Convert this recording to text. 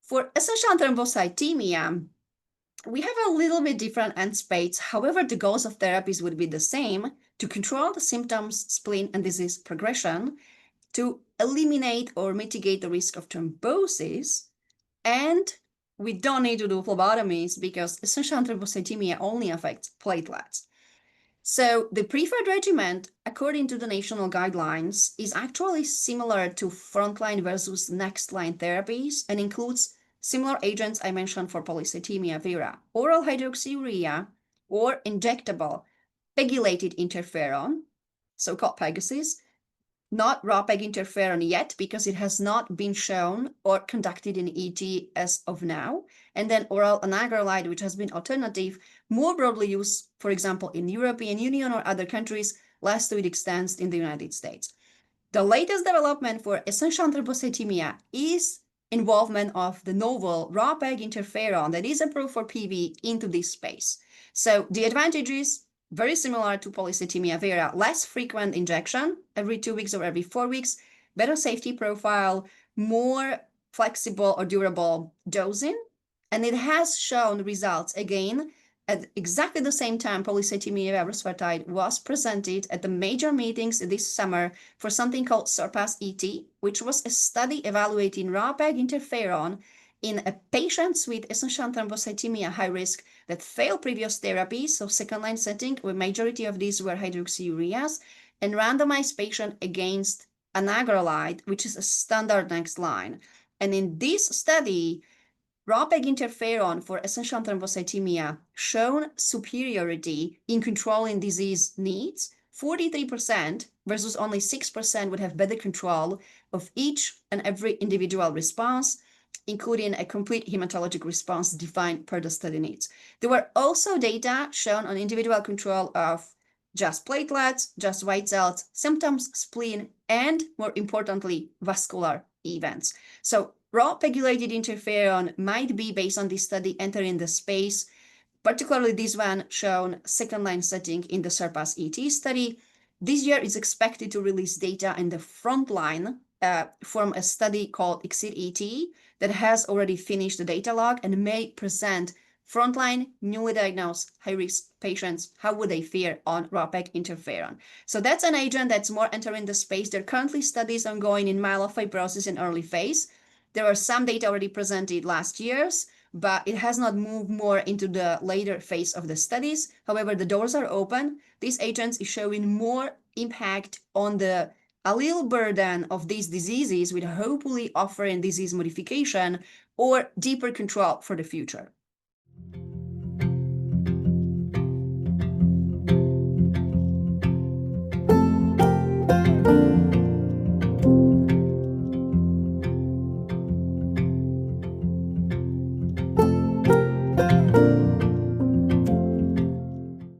For essential thrombocythemia, we have a little bit different end states. However, the goals of therapies would be the same: to control the symptoms, spleen, and disease progression, to eliminate or mitigate the risk of thrombosis, and we don't need to do phlebotomies because essential thrombocythemia only affects platelets. So the preferred regimen, according to the national guidelines, is actually similar to frontline versus next-line therapies and includes similar agents I mentioned for polycythemia vera: oral hydroxyurea or injectable pegylated interferon, so-called Pegasus, not raw PEG interferon yet because it has not been shown or conducted in ET as of now, and then oral anagrelide, which has been alternative, more broadly used, for example, in European Union or other countries, less to its extent in the United States. The latest development for essential thrombocythemia is involvement of the novel raw PEG interferon that is approved for PV into this space. So the advantage is very similar to polycythemia vera: less frequent injection, every 2 weeks or every 4 weeks, better safety profile, more flexible or durable dosing, and it has shown results again. At exactly the same time, polycythemia vera was presented at the major meetings this summer for something called SURPASS-ET, which was a study evaluating raw PEG interferon in a patients with essential thrombocythemia high risk that failed previous therapies, so second-line setting, where majority of these were hydroxyureas, and randomized patient against anagrelide, which is a standard next line. And in this study, raw PEG interferon for essential thrombocythemia shown superiority in controlling disease needs. 43% versus only 6% would have better control of each and every individual response, including a complete hematologic response defined per the study needs. There were also data shown on individual control of just platelets, just white cells, symptoms, spleen, and more importantly, vascular events. So raw pegylated interferon might be, based on this study, entering the space, particularly this one shown second-line setting in the SURPASS-ET study. This year is expected to release data in the frontline from a study called EXCEED-ET that has already finished the data log and may present frontline, newly diagnosed, high-risk patients, how would they fare on raw PEG interferon. So that's an agent that's more entering the space. There are currently studies ongoing in myelofibrosis in early phase. There are some data already presented last year's, but it has not moved more into the later phase of the studies. However, the doors are open. This agent is showing more impact on the allele burden of these diseases, with hopefully offering disease modification or deeper control for the future.